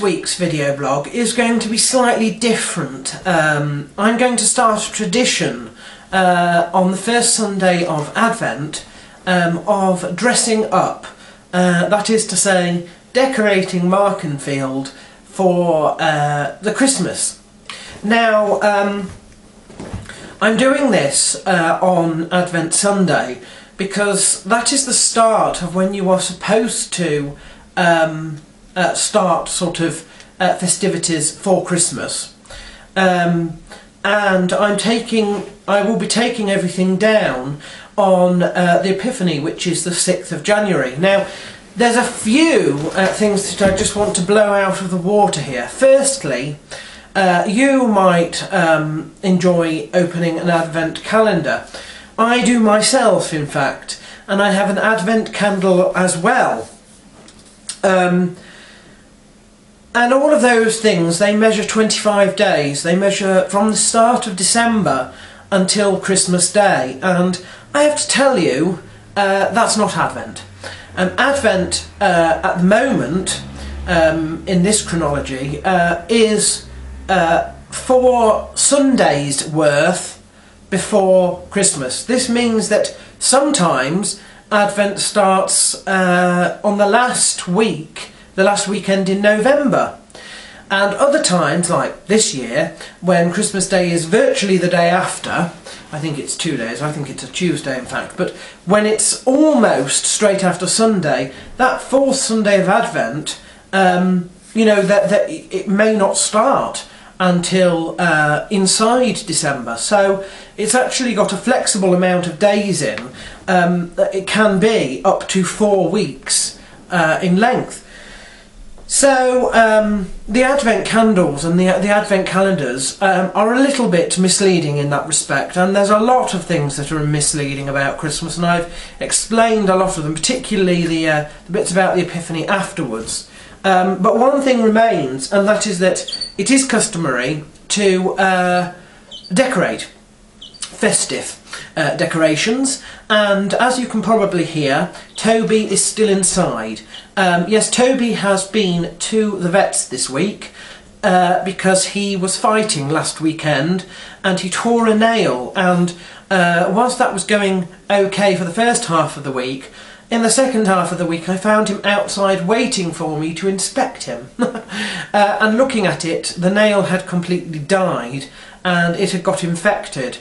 week's video blog is going to be slightly different. I'm going to start a tradition on the first Sunday of Advent of dressing up, that is to say, decorating Markenfield for the Christmas. Now, I'm doing this on Advent Sunday because that is the start of when you are supposed to start sort of festivities for Christmas, and I will be taking everything down on the Epiphany, which is the 6th of January. Now, there's a few things that I just want to blow out of the water here. Firstly, you might enjoy opening an Advent calendar. I do myself, in fact, and I have an Advent candle as well. And all of those things, they measure 25 days. They measure from the start of December until Christmas Day. And I have to tell you, that's not Advent. Advent, at the moment, in this chronology, is 4 Sundays worth before Christmas. This means that sometimes Advent starts on the last weekend in November, and other times, like this year, when Christmas Day is virtually the day after. I think it's 2 days, I think it's a Tuesday in fact, but when it's almost straight after Sunday, that 4th Sunday of Advent, you know, that it may not start until inside December. So it's actually got a flexible amount of days in. It can be up to 4 weeks in length. So the Advent candles and the Advent calendars are a little bit misleading in that respect, and there's a lot of things that are misleading about Christmas, and I've explained a lot of them, particularly the bits about the Epiphany afterwards. But one thing remains, and that is that it is customary to decorate festive decorations, and as you can probably hear, Toby is still inside. Yes, Toby has been to the vets this week because he was fighting last weekend and he tore a nail, and whilst that was going okay for the first half of the week, in the second half of the week I found him outside waiting for me to inspect him. And looking at it, the nail had completely died and it had got infected.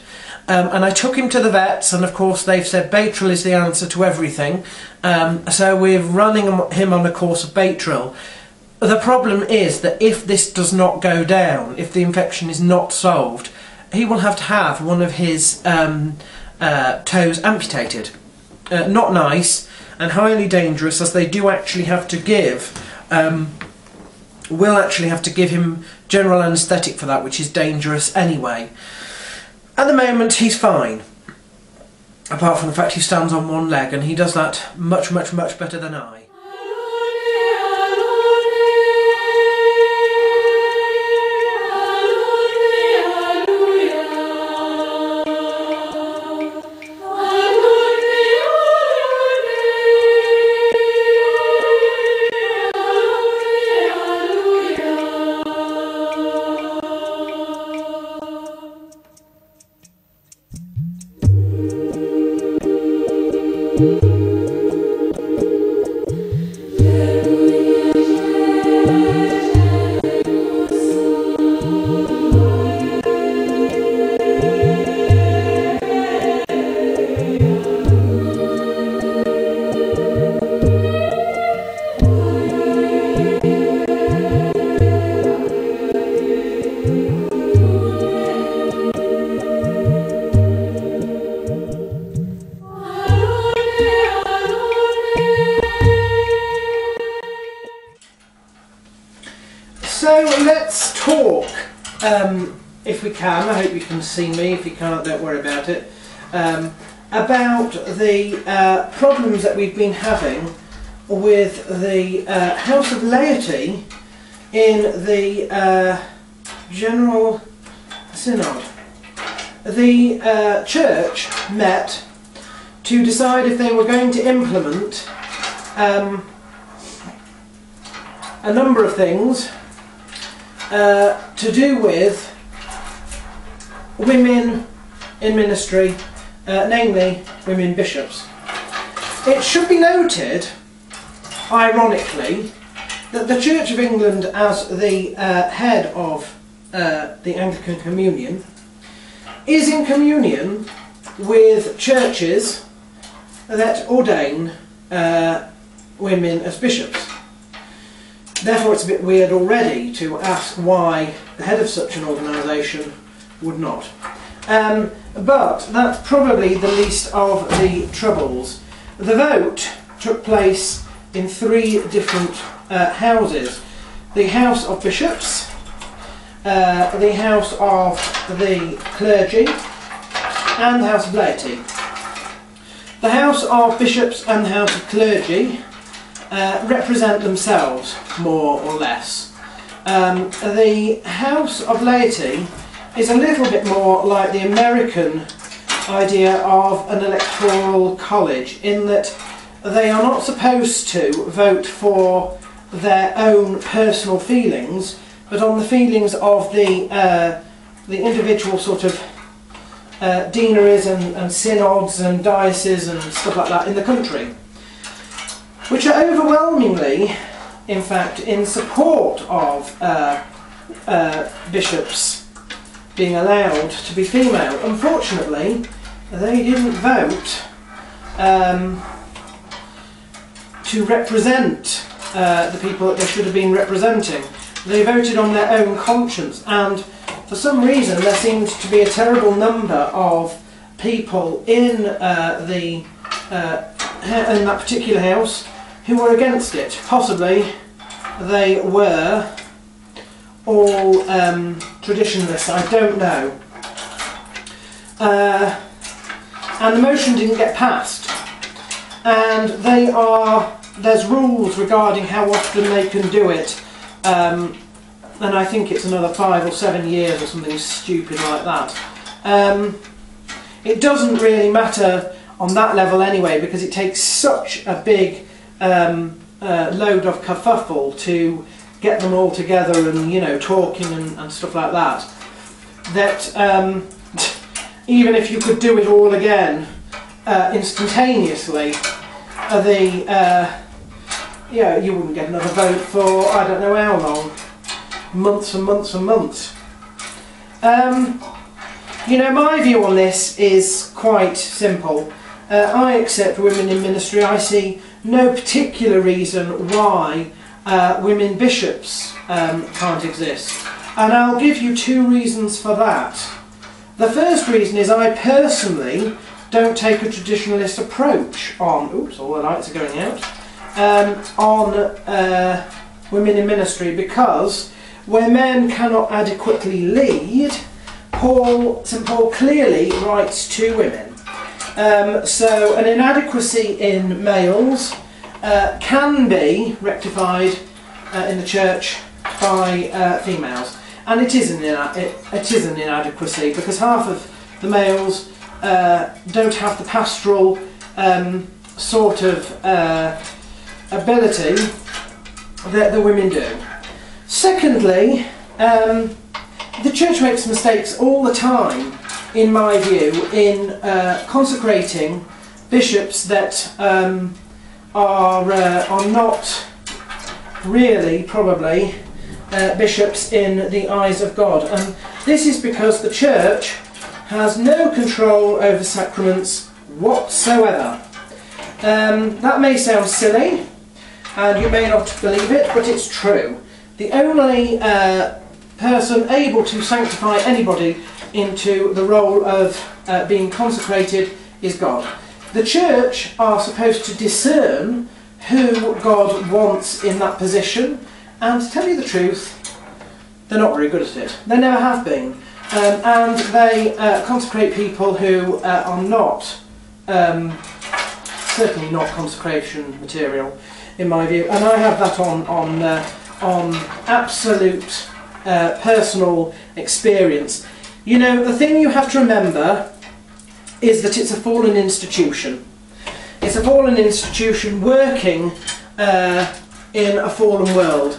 And I took him to the vets, and of course they've said Baytril is the answer to everything, so we're running him on a course of Baytril. The problem is that if this does not go down, if the infection is not solved, he will have to have one of his toes amputated. Not nice and highly dangerous, as they do actually have to give, will actually have to give him general anaesthetic for that, which is dangerous anyway. At the moment he's fine, apart from the fact he stands on one leg, and he does that much better than I. So let's talk, if we can. I hope you can see me. If you can't, don't worry about it. About the problems that we've been having with the House of Laity in the General Synod. The church met to decide if they were going to implement a number of things to do with women in ministry, namely women bishops. It should be noted, ironically, that the Church of England, as the head of the Anglican Communion, is in communion with churches that ordain women as bishops. Therefore it's a bit weird already to ask why the head of such an organisation would not. But that's probably the least of the troubles. The vote took place in 3 different houses. The House of Bishops, the House of the Clergy, and the House of Laity. The House of Bishops and the House of Clergy represent themselves, more or less. The House of Laity is a little bit more like the American idea of an electoral college, in that they are not supposed to vote for their own personal feelings, but on the feelings of the individual sort of deaneries and synods and dioceses and stuff like that in the country, which are overwhelmingly, in fact, in support of bishops being allowed to be female. Unfortunately, they didn't vote to represent the people that they should have been representing. They voted on their own conscience, and for some reason there seemed to be a terrible number of people in that particular house who were against it. Possibly they were all traditionalists, I don't know. And the motion didn't get passed. And there's rules regarding how often they can do it. And I think it's another 5 or 7 years or something stupid like that. It doesn't really matter on that level anyway, because it takes such a big load of kerfuffle to get them all together and, you know, talking and stuff like that, that even if you could do it all again instantaneously, you wouldn't get another vote for I don't know how long. Months and months and months. You know, my view on this is quite simple. I accept women in ministry. I see no particular reason why women bishops can't exist. And I'll give you 2 reasons for that. The first reason is I personally don't take a traditionalist approach on, oops, all the lights are going out, on women in ministry, because where men cannot adequately lead, St. Paul clearly writes to women. So an inadequacy in males can be rectified in the church by females, and it is an inadequacy, because half of the males don't have the pastoral sort of ability that the women do. Secondly, the church makes mistakes all the time, in my view, in consecrating bishops that are not really, probably, bishops in the eyes of God. And this is because the church has no control over sacraments whatsoever. That may sound silly, and you may not believe it, but it's true. The only person able to sanctify anybody into the role of being consecrated is God. The church are supposed to discern who God wants in that position, and to tell you the truth, they're not very good at it. They never have been. And they consecrate people who are not, certainly not consecration material, in my view. And I have that on absolute personal experience. You know, the thing you have to remember is that it's a fallen institution. It's a fallen institution working in a fallen world.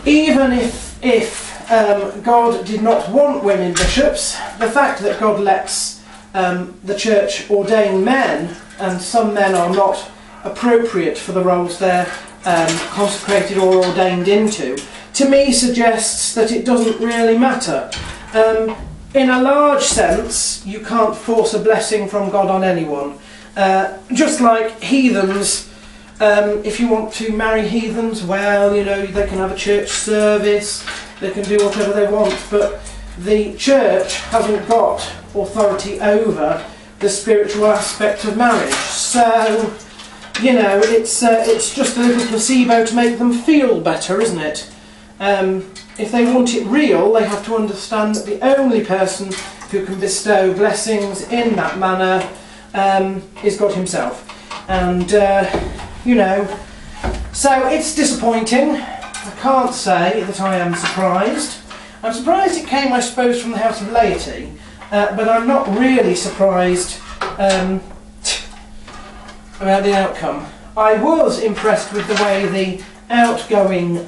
Even if if God did not want women bishops, the fact that God lets the church ordain men, and some men are not appropriate for the roles they're consecrated or ordained into, to me suggests that it doesn't really matter. In a large sense, you can't force a blessing from God on anyone. Just like heathens, if you want to marry heathens, well, you know, they can have a church service, they can do whatever they want, but the church hasn't got authority over the spiritual aspect of marriage. So, you know, it's just a little placebo to make them feel better, isn't it? If they want it real, they have to understand that the only person who can bestow blessings in that manner is God himself. And, you know, so it's disappointing. I can't say that I am surprised. I'm surprised it came, I suppose, from the House of Laity, but I'm not really surprised about the outcome. I was impressed with the way the outgoing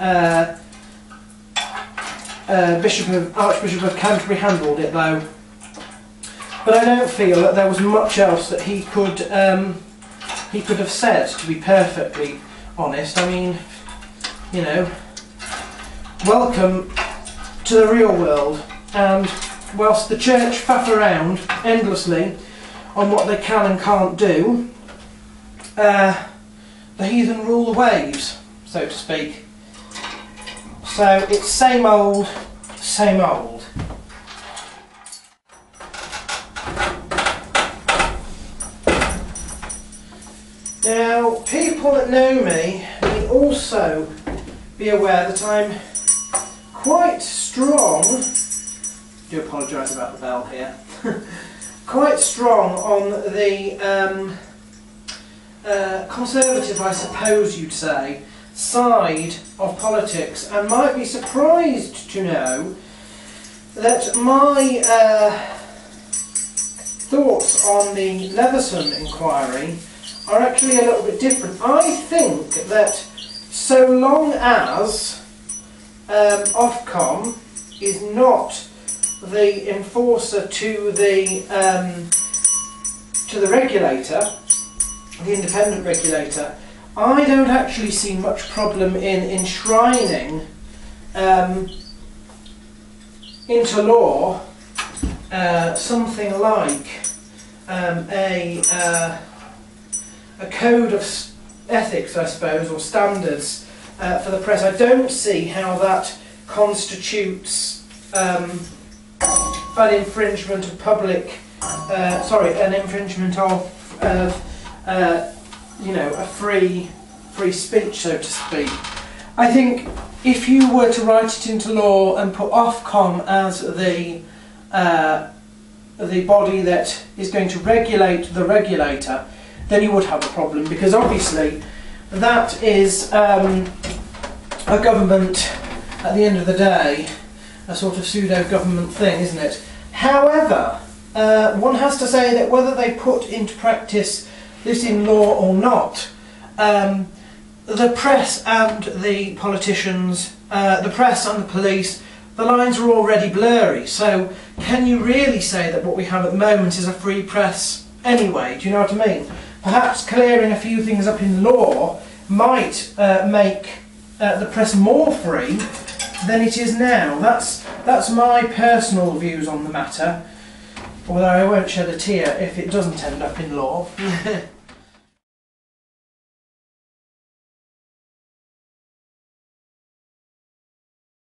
Archbishop of Canterbury handled it, though. But I don't feel that there was much else that he could have said, to be perfectly honest. I mean, you know, welcome to the real world, and whilst the church faff around endlessly on what they can and can't do, the heathen rule the waves, so to speak. So it's same old, same old. Now, people that know me will also be aware that I'm quite strong, I do apologise about the bell here, quite strong on the conservative, I suppose you'd say, side of politics, and might be surprised to know that my thoughts on the Levenson Enquiry are actually a little bit different. I think that so long as Ofcom is not the enforcer to the regulator, the independent regulator, I don't actually see much problem in enshrining into law something like a code of ethics, I suppose, or standards for the press. I don't see how that constitutes an infringement of public, an infringement of you know, a free speech, so to speak. I think if you were to write it into law and put Ofcom as the body that is going to regulate the regulator, then you would have a problem, because obviously that is a government, at the end of the day, a sort of pseudo-government thing, isn't it? However, one has to say that whether they put into practice this in law or not, the press and the politicians, the press and the police, the lines are already blurry. So can you really say that what we have at the moment is a free press anyway? Do you know what I mean? Perhaps clearing a few things up in law might make the press more free than it is now. That's my personal views on the matter, although I won't shed a tear if it doesn't end up in law.